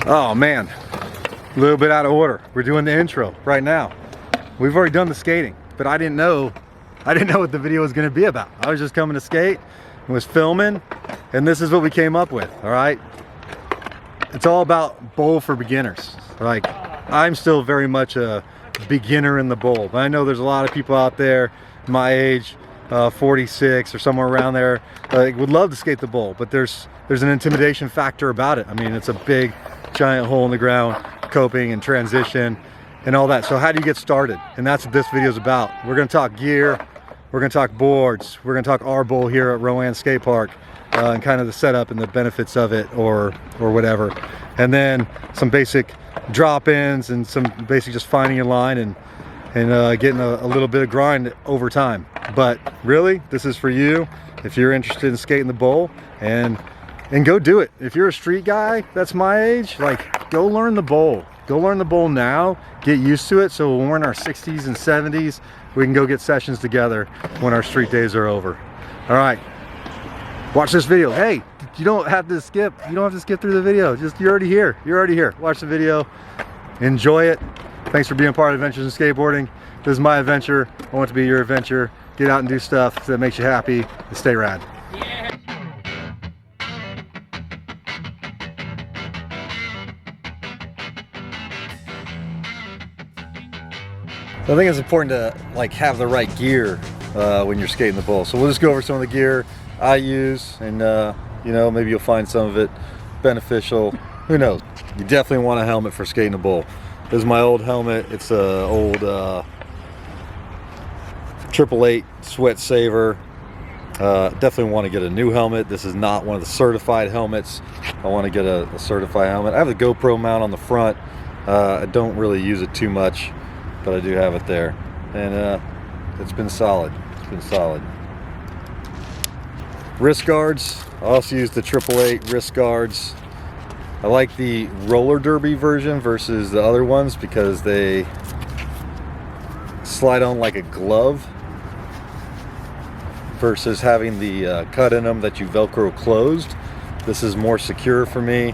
Oh man, a little bit out of order. We're doing the intro right now. We've already done the skating, but I didn't know what the video was going to be about. I was just coming to skate and was filming, and this is what we came up with. All right, it's all about bowl for beginners. Like, I'm still very much a beginner in the bowl, but I know there's a lot of people out there my age, 46 or somewhere around there, would love to skate the bowl, but there's an intimidation factor about it. I mean, it's a big giant hole in the ground, coping and transition and all that. So how do you get started? And that's what this video is about. We're going to talk gear, we're going to talk boards, we're going to talk our bowl here at Rowan Skatepark, and kind of the setup and the benefits of it, or whatever, and then some basic drop-ins and some basic just finding your line and getting a little bit of grind over time. But really, this is for you if you're interested in skating the bowl, and go do it. If you're a street guy that's my age, like, go learn the bowl. Go learn the bowl now, get used to it, so when we're in our 60s and 70s, we can go get sessions together when our street days are over. All right, watch this video. Hey, you don't have to skip through the video. Just, you're already here. Watch the video, enjoy it. Thanks for being part of Adventures in Skateboarding. This is my adventure. I want it to be your adventure. Get out and do stuff that makes you happy and stay rad. Yeah. So I think it's important to have the right gear when you're skating the bowl. So we'll just go over some of the gear I use, and maybe you'll find some of it beneficial. Who knows? You definitely want a helmet for skating the bowl. This is my old helmet. It's a old 888 Sweat Saver. Definitely want to get a new helmet. This is not one of the certified helmets. I want to get a certified helmet. I have the GoPro mount on the front. I don't really use it too much, but I do have it there, and it's been solid. Wrist guards. I also use the 888 wrist guards. I like the roller derby version versus the other ones because they slide on like a glove versus having the cut in them that you Velcro closed. This is more secure for me,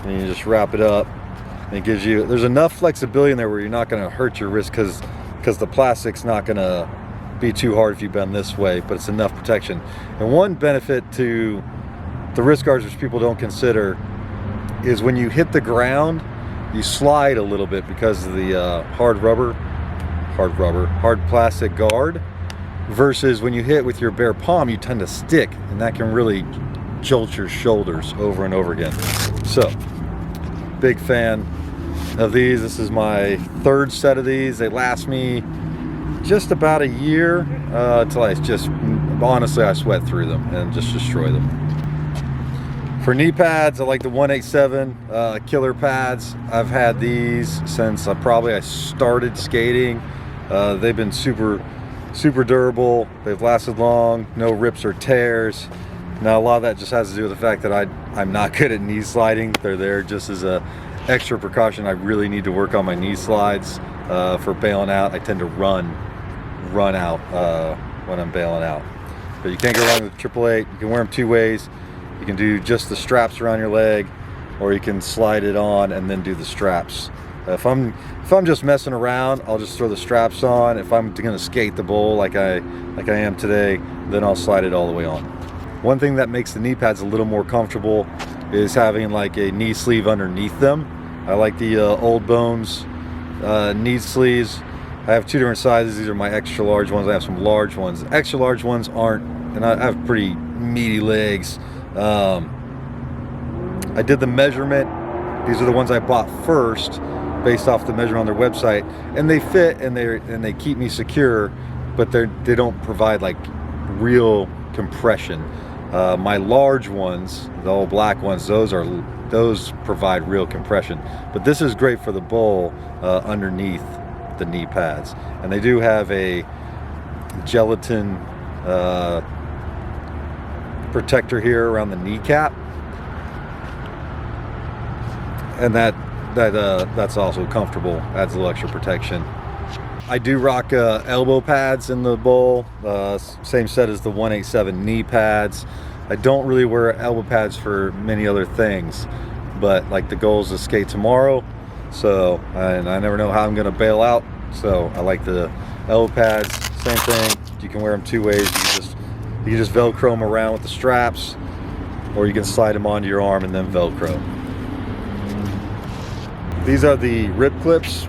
and you just wrap it up, and it gives you, there's enough flexibility in there where you're not going to hurt your wrist because the plastic's not going to be too hard if you bend this way, but it's enough protection. And one benefit to the wrist guards, which people don't consider, is when you hit the ground, you slide a little bit because of the hard plastic guard, versus when you hit with your bare palm, you tend to stick, and that can really jolt your shoulders over and over again. So, big fan of these. This is my third set of these. They last me just about a year until honestly, I sweat through them and just destroy them. For knee pads, I like the 187 killer pads. I've had these since I started skating. They've been super durable. They've lasted long, no rips or tears. Now, a lot of that just has to do with the fact that I'm not good at knee sliding. They're there just as a extra precaution. I really need to work on my knee slides for bailing out. I tend to run out when I'm bailing out. But you can't go wrong with 888. You can wear them two ways. You can do just the straps around your leg, or you can slide it on and then do the straps. If I'm just messing around, I'll just throw the straps on. If I'm gonna skate the bowl like I am today, then I'll slide it all the way on. One thing that makes the knee pads a little more comfortable is having like a knee sleeve underneath them. I like the Old Bones knee sleeves. I have two different sizes. These are my extra large ones. I have some large ones. Extra large ones aren't, and I have pretty meaty legs. I did the measurement. These are the ones I bought first based off the measurement on their website, and they fit, and they keep me secure, but they don't provide like real compression. My large ones, the old black ones, those provide real compression. But this is great for the bowl underneath the knee pads, and they do have a gelatin protector here around the kneecap, and that's also comfortable, adds a little extra protection. I do rock elbow pads in the bowl, same set as the 187 knee pads. I don't really wear elbow pads for many other things. but like the goal is to skate tomorrow. So, and I never know how I'm gonna bail out. So I like the elbow pads, same thing. You can wear them two ways. You can just Velcro them around with the straps, or you can slide them onto your arm and then Velcro. These are the rip clips.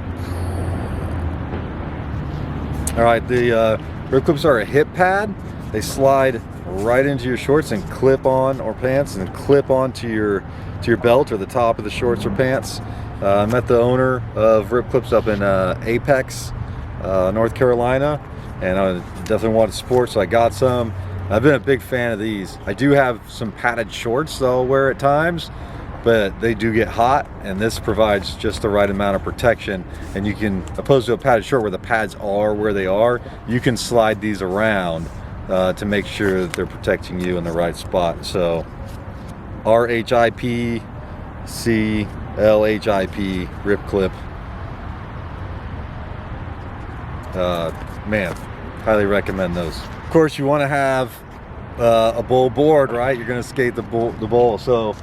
All right, the rip clips are a hip pad. They slide right into your shorts and clip on, or pants, and clip onto your belt or the top of the shorts or pants. I met the owner of Rip Clips up in Apex, North Carolina, and I definitely wanted sport, so I got some. I've been a big fan of these. I do have some padded shorts that I'll wear at times, but they do get hot, and this provides just the right amount of protection. And you can, opposed to a padded short where the pads are where they are, you can slide these around to make sure that they're protecting you in the right spot. So RHIP CLHIP rip clip. Man, highly recommend those. Of course, you want to have a bowl board, right? You're going to skate the bowl. So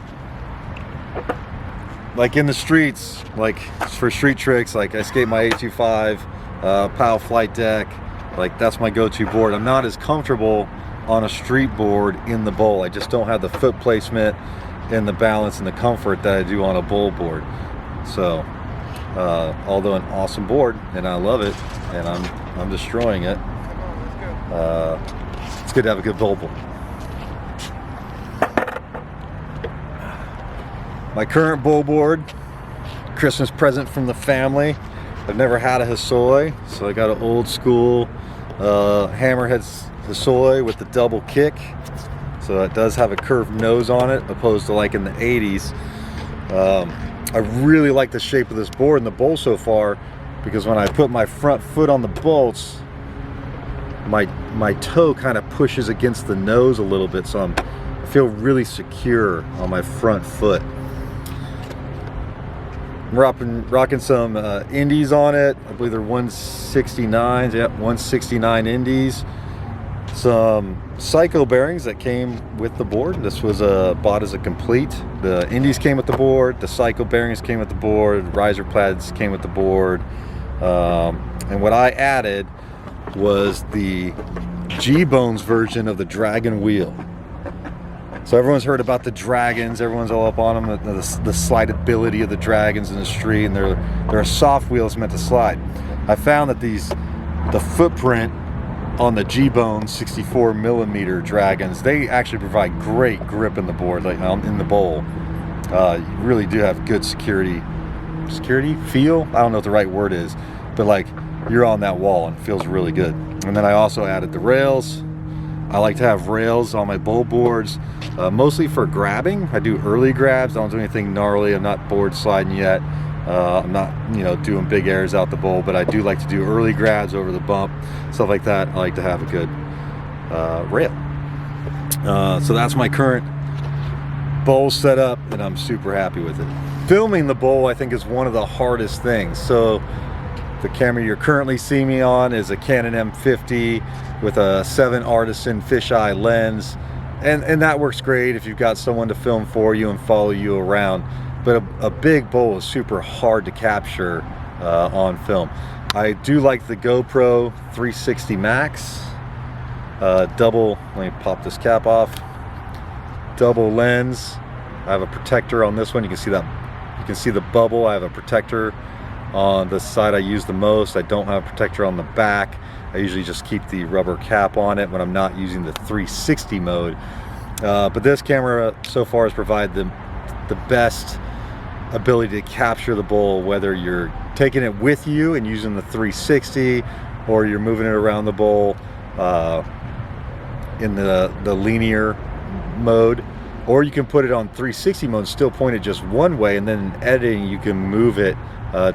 like in the streets, like for street tricks, like I skate my 825 POW flight deck. Like that's my go-to board. I'm not as comfortable on a street board in the bowl. I just don't have the foot placement and the balance and the comfort that I do on a bowl board. So although an awesome board, and I love it, and I'm destroying it, it's good to have a good bowl board. My current bowl board, Christmas present from the family. I've never had a Hosoi, so I got an old school hammerhead Hosoi with the double kick. So it does have a curved nose on it, opposed to like in the 80s. I really like the shape of this board and the bowl so far, because when I put my front foot on the bolts, my toe kind of pushes against the nose a little bit, so I feel really secure on my front foot. I'm rocking some indies on it. I believe they're 169s. Yep, 169 indies. Some Psycho bearings that came with the board. This was bought as a complete. The indies came with the board. The Psycho bearings came with the board. Riser pads came with the board. And what I added was the G-Bones version of the Dragon wheel. So everyone's heard about the dragons. Everyone's all up on them. The slidability of the dragons in the street, and they're a soft wheel that's meant to slide. I found that the footprint on the G-Bone 64 millimeter dragons, they actually provide great grip in the board, like in the bowl. You really do have good security feel. I don't know what the right word is, but like you're on that wall and it feels really good. And then I also added the rails. I like to have rails on my bowl boards, mostly for grabbing. I do early grabs. I don't do anything gnarly. I'm not board sliding yet. I'm not, doing big airs out the bowl, but I do like to do early grabs over the bump, stuff like that. I like to have a good rail. So that's my current bowl setup, and I'm super happy with it. Filming the bowl, I think, is one of the hardest things. So the camera you're currently seeing me on is a Canon M50 with a 7 Artisan fisheye lens, and that works great if you've got someone to film for you and follow you around. But a big bowl is super hard to capture on film. I do like the GoPro 360 Max. Double, let me pop this cap off. Double lens. I have a protector on this one. You can see that. You can see the bubble. I have a protector on the side I use the most. I don't have a protector on the back. I usually just keep the rubber cap on it when I'm not using the 360 mode. But this camera so far has provided the best ability to capture the bowl, whether you're taking it with you and using the 360, or you're moving it around the bowl in the linear mode, or you can put it on 360 mode, still point it just one way, and then in editing you can move it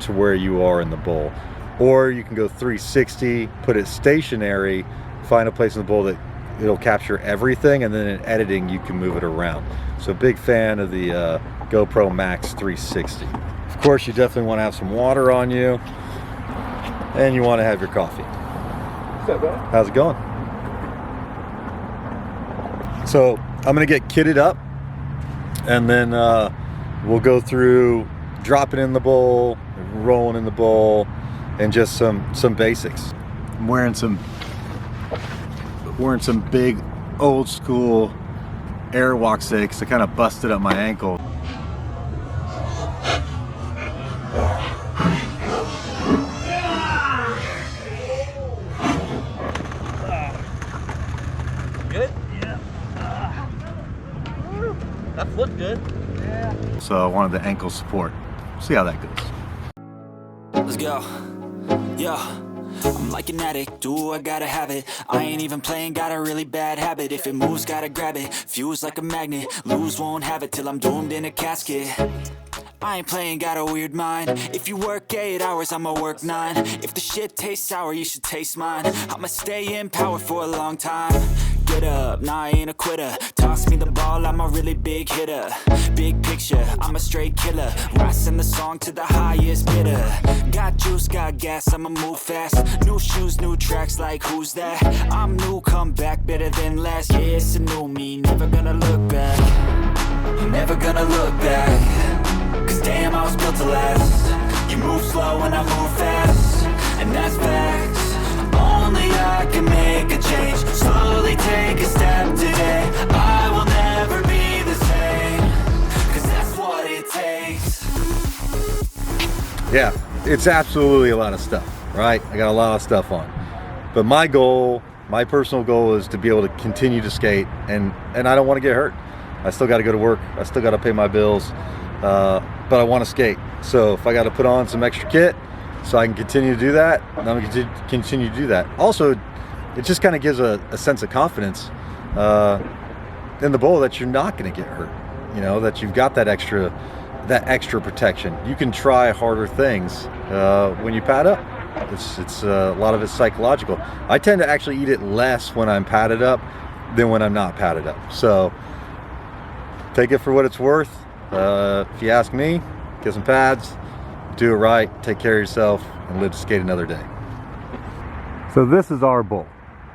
to where you are in the bowl. Or you can go 360, put it stationary, find a place in the bowl that it'll capture everything, and then in editing you can move it around. So big fan of the GoPro Max 360. Of course, you definitely want to have some water on you, and you want to have your coffee. What's up, bro? How's it going? So I'm gonna get kitted up, and then we'll go through dropping in the bowl, rolling in the bowl, and just some basics. I'm wearing some big old school Airwalk sticks. I kind of busted up my ankle. Good? Yeah. That looked good. Yeah. So I wanted the ankle support. See how that goes. Let's go. Yo, I'm like an addict, do I gotta have it. I ain't even playing, got a really bad habit. If it moves, gotta grab it. Fuse like a magnet, lose, won't have it till I'm doomed in a casket. I ain't playing, got a weird mind. If you work 8 hours, I'ma work 9. If the shit tastes sour, you should taste mine. I'ma stay in power for a long time. Get up, nah, I ain't a quitter. Toss me the ball, I'm a really big hitter. Big picture, I'm a straight killer. Rising the song to the highest bidder. Got juice, got gas, I'ma move fast. New shoes, new tracks, like who's that? I'm new, come back, better than last. Yeah, it's a new me, never gonna look back. Never gonna look back. Cause damn, I was built to last. You move slow and I move fast, and that's facts. Only I can make a change. Slowly take a step today. I will never be the same. Cause that's what it takes. Yeah, it's absolutely a lot of stuff, right? I got a lot of stuff on. But my goal, my personal goal is to be able to continue to skate, and I don't want to get hurt. I still got to go to work. I still got to pay my bills. But I want to skate. So if I got to put on some extra kit so I can continue to do that, I'm going to continue to do that. Also, it just kind of gives a sense of confidence in the bowl that you're not going to get hurt. You know, that you've got that extra protection. You can try harder things when you pad up. It's a lot of it's psychological. I tend to actually eat it less when I'm padded up than when I'm not padded up. So take it for what it's worth. If you ask me, get some pads, do it right, take care of yourself, and live to skate another day. So this is our bowl.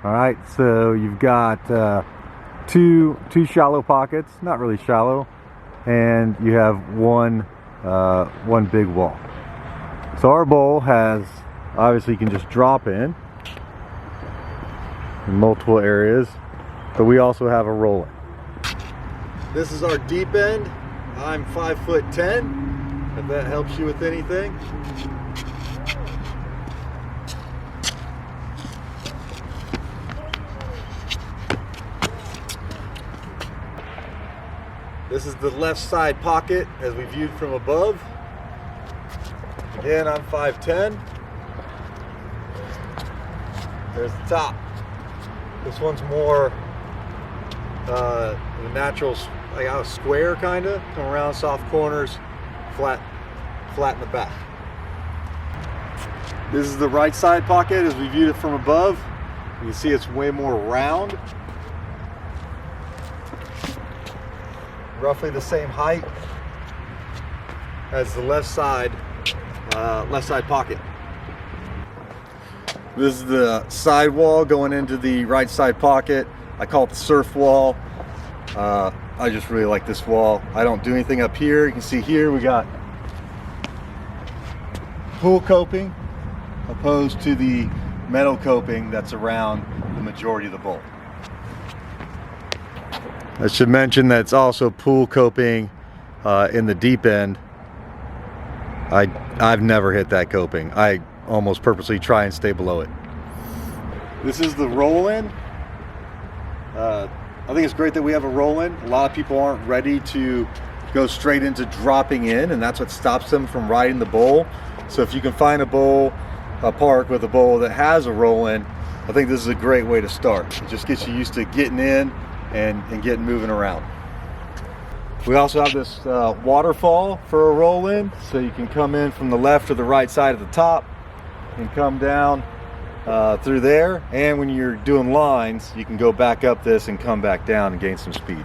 All right, so you've got two shallow pockets, not really shallow, and you have one big wall. So our bowl has, obviously you can just drop in multiple areas, but we also have a roller. This is our deep end. I'm 5'10", if that helps you with anything. This is the left side pocket as we viewed from above. Again, I'm 5'10". There's the top. This one's more the natural, like a square kind of, come around soft corners, flat in the back. This is the right side pocket as we viewed it from above. You can see it's way more round. Roughly the same height as the left side pocket. This is the side wall going into the right side pocket. I call it the surf wall. I just really like this wall. I don't do anything up here. You can see here we got pool coping opposed to the metal coping that's around the majority of the bowl. I should mention that it's also pool coping in the deep end. I've never hit that coping. I almost purposely try and stay below it. This is the roll-in. I think it's great that we have a roll-in. A lot of people aren't ready to go straight into dropping in, and that's what stops them from riding the bowl. So if you can find a park with a bowl that has a roll-in, I think this is a great way to start. It just gets you used to getting in and getting moving around. We also have this waterfall for a roll-in, so you can come in from the left or the right side of the top and come down through there, and when you're doing lines you can go back up this and come back down and gain some speed.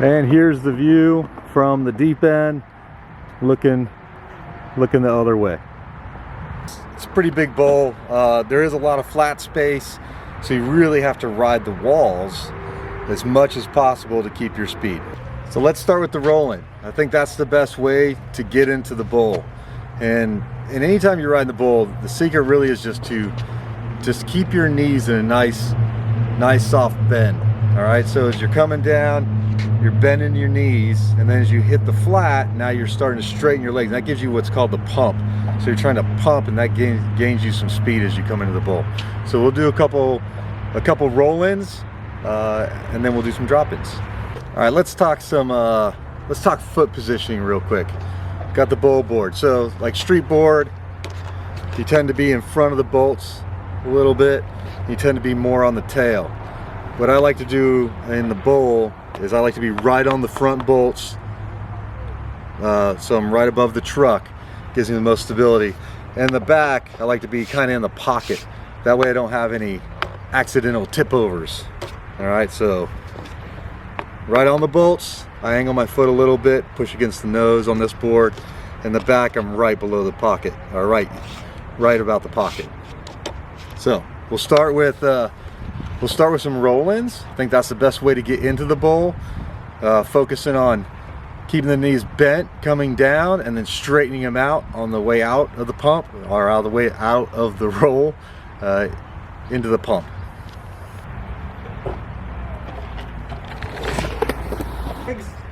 And here's the view from the deep end, looking the other way. It's a pretty big bowl. There is a lot of flat space, so you really have to ride the walls as much as possible to keep your speed. So let's start with the rolling. I think that's the best way to get into the bowl. And anytime you're riding the bowl, the secret really is just to keep your knees in a nice soft bend. All right, so as you're coming down, you're bending your knees, and then as you hit the flat, now you're starting to straighten your legs. That gives you what's called the pump. So you're trying to pump, and that gains you some speed as you come into the bowl. So we'll do a couple roll-ins, and then we'll do some drop-ins. All right, let's talk foot positioning real quick. Got the bowl board. So like street board, you tend to be in front of the bolts a little bit. You tend to be more on the tail. What I like to do in the bowl is I like to be right on the front bolts. So I'm right above the truck. Gives me the most stability. And the back, I like to be kind of in the pocket. That way I don't have any accidental tip overs. All right, so right on the bolts, I angle my foot a little bit, push against the nose on this board. And the back, I'm right below the pocket, or right about the pocket. So we'll start with some roll-ins. I think that's the best way to get into the bowl. Focusing on keeping the knees bent, coming down, and then straightening them out on the way out of the pump, or out of the way out of the roll into the pump.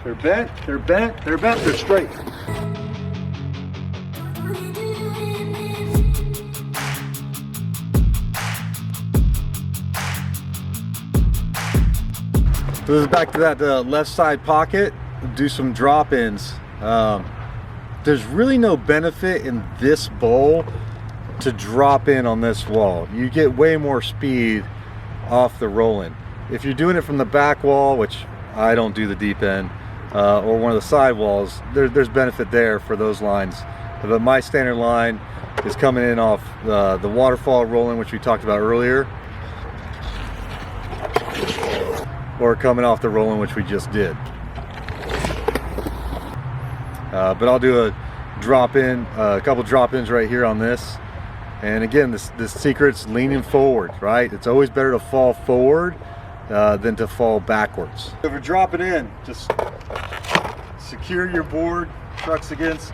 They're bent, they're bent, they're bent, they're straight. So this is back to that left side pocket. Do some drop-ins. There's really no benefit in this bowl to drop in on this wall. You get way more speed off the roll-in. If you're doing it from the back wall, which I don't do the deep end, or one of the side walls, there's benefit there for those lines. But my standard line is coming in off the waterfall roll-in, which we talked about earlier, or coming off the roll-in, which we just did. But I'll do a drop-in, a couple drop-ins right here on this. And again, this secret's leaning forward, right? It's always better to fall forward than to fall backwards. If you're dropping in, just secure your board, trucks against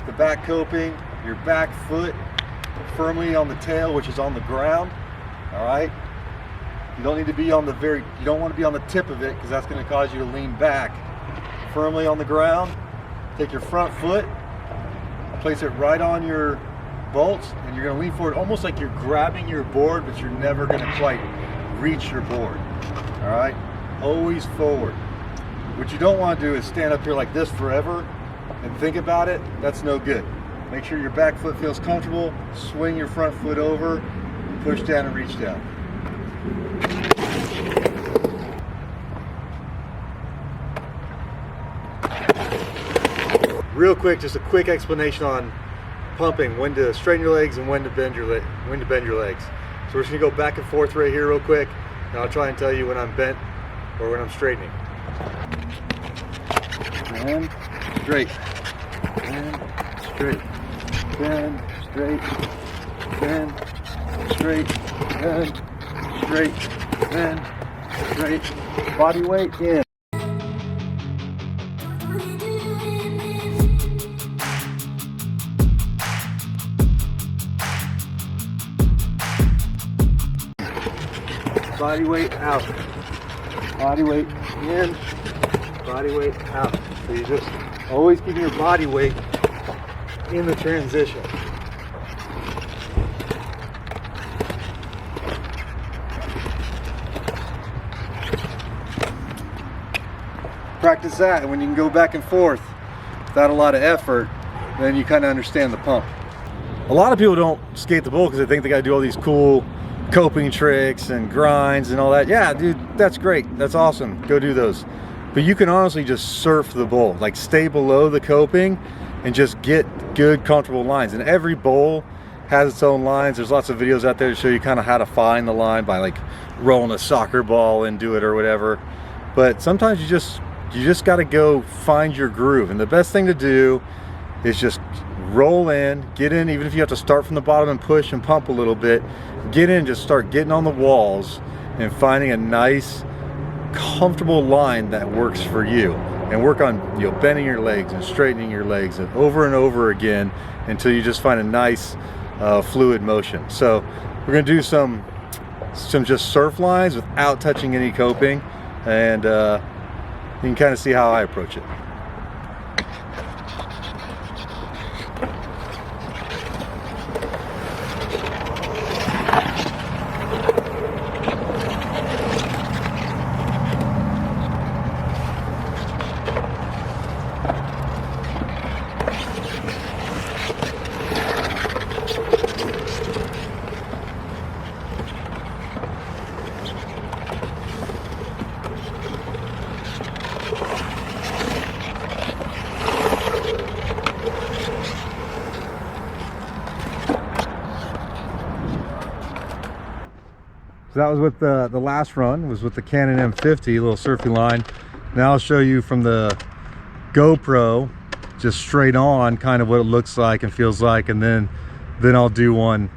the back coping, your back foot firmly on the tail, which is on the ground. All right. You don't need to be on the you don't want to be on the tip of it, because that's going to cause you to lean back. Firmly on the ground. Take your front foot, place it right on your bolts, and you're going to lean forward almost like you're grabbing your board, but you're never going to quite reach your board. All right, always forward. What you don't want to do is stand up here like this forever and think about it. That's no good. Make sure your back foot feels comfortable. Swing your front foot over, push down and reach down. Real quick, just a quick explanation on pumping, when to straighten your legs and when to bend your legs. So we're just gonna go back and forth right here real quick, and I'll try and tell you when I'm bent or when I'm straightening. And straight, and straight, bend, straight, bend, straight, bend, straight, bend, straight, body weight in. Body weight out, body weight in, body weight out. So you just always keep your body weight in the transition. Practice that, and when you can go back and forth without a lot of effort, then you kind of understand the pump. A lot of people don't skate the bowl because they think they got to do all these cool coping tricks and grinds and all that. Yeah, dude, that's great. That's awesome. Go do those. But you can honestly just surf the bowl, like stay below the coping and just get good, comfortable lines. And every bowl has its own lines. There's lots of videos out there to show you kind of how to find the line by like rolling a soccer ball into it or whatever. But sometimes you just got to go find your groove. And the best thing to do is just roll in, get in, even if you have to start from the bottom and push and pump a little bit, get in, just start getting on the walls and finding a nice comfortable line that works for you, and work on, you know, bending your legs and straightening your legs and over again until you just find a nice fluid motion. So we're gonna do some just surf lines without touching any coping, and you can kind of see how I approach it. So that was with the last run, was with the Canon M50, little surfing line. Now I'll show you from the GoPro, just straight on, kind of what it looks like and feels like, and then I'll do one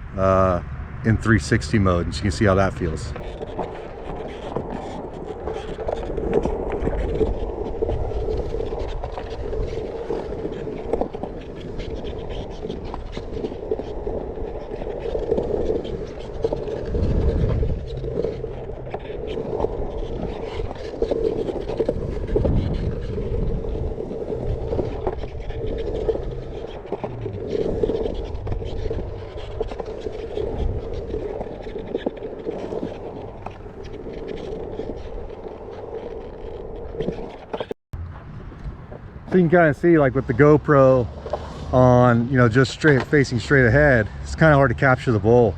in 360 mode, and you can see how that feels. So you can kind of see, like with the GoPro on, you know, just facing straight ahead, it's kind of hard to capture the bowl.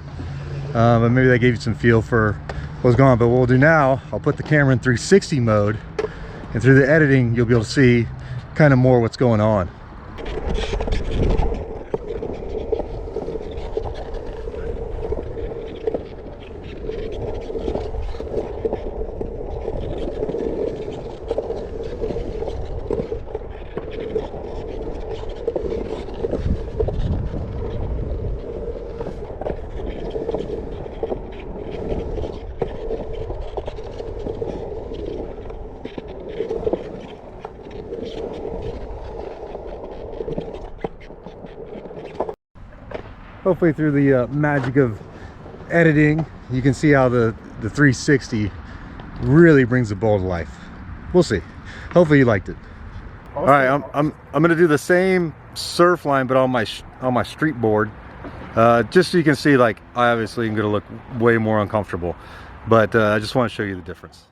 But maybe that gave you some feel for what's going on. But what we'll do now, I'll put the camera in 360 mode, and through the editing, you'll be able to see kind of more what's going on. Hopefully through the magic of editing, you can see how the 360 really brings the bowl to life. We'll see. Hopefully you liked it. All right, I'm gonna do the same surf line, but on my street board, just so you can see, like, I obviously am gonna look way more uncomfortable, but I just want to show you the difference.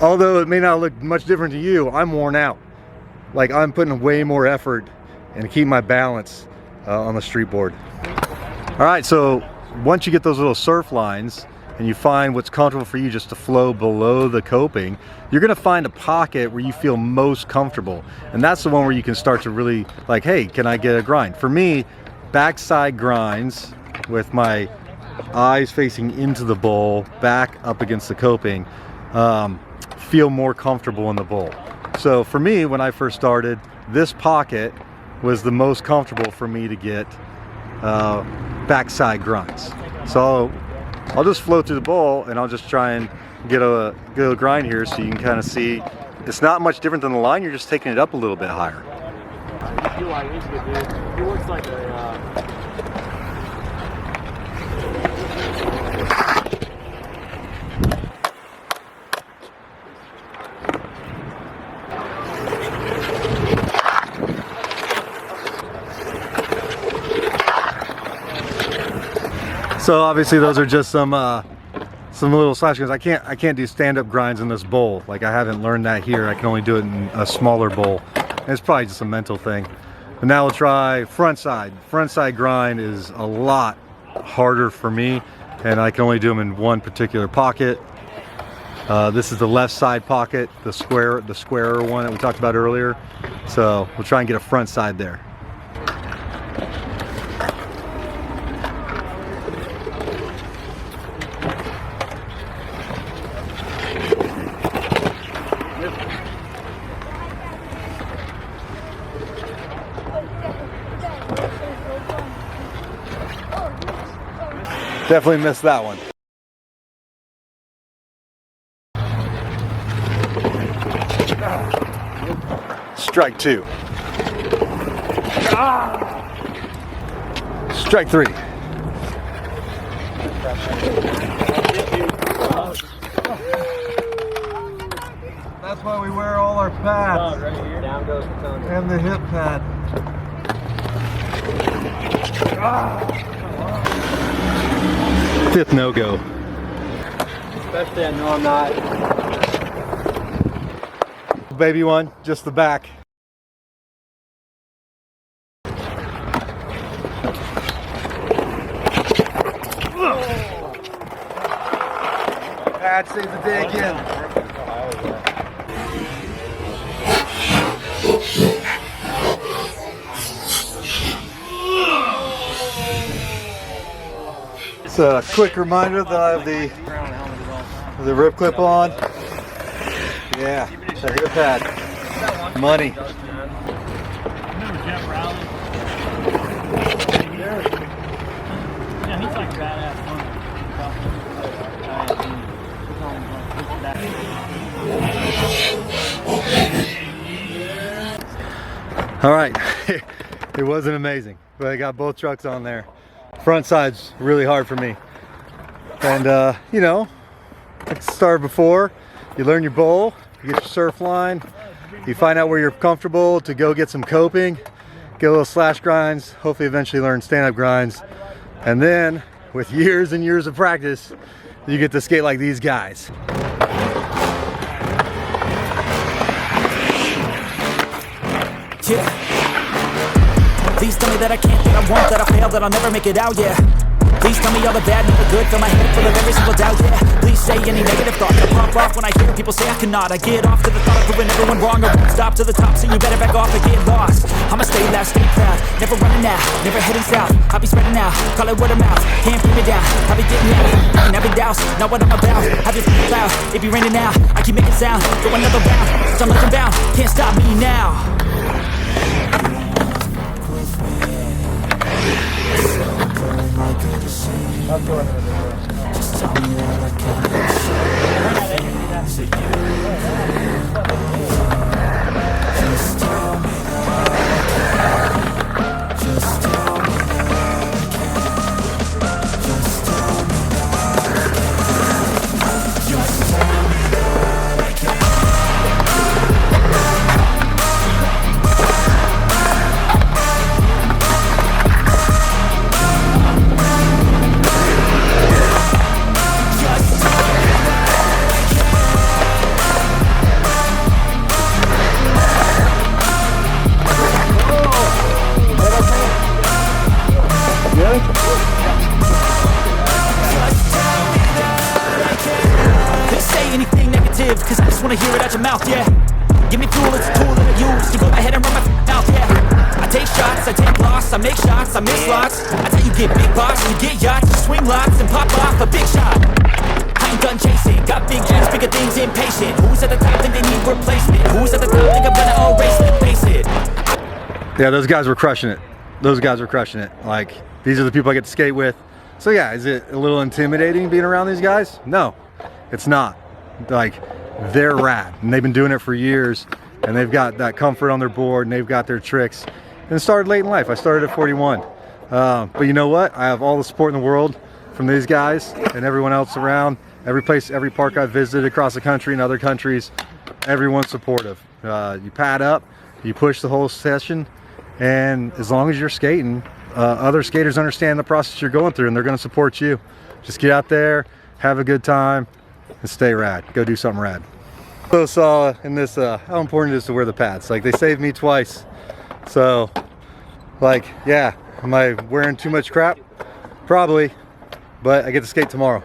Although it may not look much different to you, I'm worn out. Like, I'm putting way more effort and keep my balance on the street board. All right, so once you get those little surf lines and you find what's comfortable for you just to flow below the coping, you're gonna find a pocket where you feel most comfortable. And that's the one where you can start to really, like, hey, can I get a grind? For me, backside grinds with my eyes facing into the bowl, back up against the coping, feel more comfortable in the bowl. So for me, when I first started, this pocket was the most comfortable for me to get backside grinds. So I'll just flow through the bowl, and I'll just try and get a grind here, so you can kind of see it's not much different than the line. You're just taking it up a little bit higher. He looks like a So obviously those are just some little slash grinds. I can't do stand-up grinds in this bowl. Like, I haven't learned that here. I can only do it in a smaller bowl. And it's probably just a mental thing. But now we'll try front side. Front side grind is a lot harder for me. and I can only do them in one particular pocket. This is the left side pocket, the squarer one that we talked about earlier. So we'll try and get a front side there. Definitely missed that one. Strike 2. Strike 3. That's why we wear all our pads. Right here. Down goes the thunder. And the hip pad. Fifth no-go. Especially I know I'm not. Baby one, just the back. Pad saves the day again. It's a quick reminder that I have the rip clip on. Yeah, so hip pad. Money. Remember Jeff Rowley? Yeah, he's like badass fun. All right, it wasn't amazing, but I got both trucks on there. Front side's really hard for me. And you know, like I started before, you learn your bowl, you get your surf line, you find out where you're comfortable to go get some coping, get a little slash grinds, hopefully eventually learn stand-up grinds. And then, with years and years of practice, you get to skate like these guys. Yeah. Please tell me that I can't, that I won't, that I fail, that I'll never make it out, yeah. Please tell me all the bad, not the good, fill my head full of every single doubt, yeah. Please say any negative thought, I pop off when I hear people say I cannot. I get off to the thought of proving everyone wrong, I won't stop to the top, so you better back off and get lost. I'ma stay loud, stay proud, never running out, never heading south. I'll be spreading out, call it word of mouth, can't put me down. I'll be getting out, never doubts, not what I'm about. Have your feet cloud, it be raining now, I keep making sound, go another round, so I'm looking bound, can't stop me now. Just tell me that I can't. Just tell me that I can't. Just tell me that I can't. Just tell me that I can't. Just tell me that I can't. Cause I just wanna hear it out your mouth, yeah. Give me fuel, it's a tool that I use to go ahead and run my mouth, yeah. I take shots, I take loss, I make shots, I miss lots. That's how you get big box, you get yachts, you swing lots and pop off a big shot. I ain't done chasing, got big dreams, bigger things, impatient. Who's at the top think they need replacement? Who's at the top think I'm gonna erase it, face it. Yeah, those guys were crushing it. Those guys were crushing it. Like, these are the people I get to skate with. So yeah, is it a little intimidating being around these guys? No, it's not. Like, they're rad, and they've been doing it for years, and they've got that comfort on their board, and they've got their tricks. And it started late in life. I started at 41. But you know what? I have all the support in the world from these guys and everyone else around. Every place, every park I've visited across the country and other countries, everyone's supportive. You pad up, you push the whole session, and as long as you're skating, other skaters understand the process you're going through, and they're going to support you. Just get out there, have a good time, and stay rad. Go do something rad. So saw in this how important it is to wear the pads. Like, they saved me twice. So, like, yeah, am I wearing too much crap? Probably. but I get to skate tomorrow.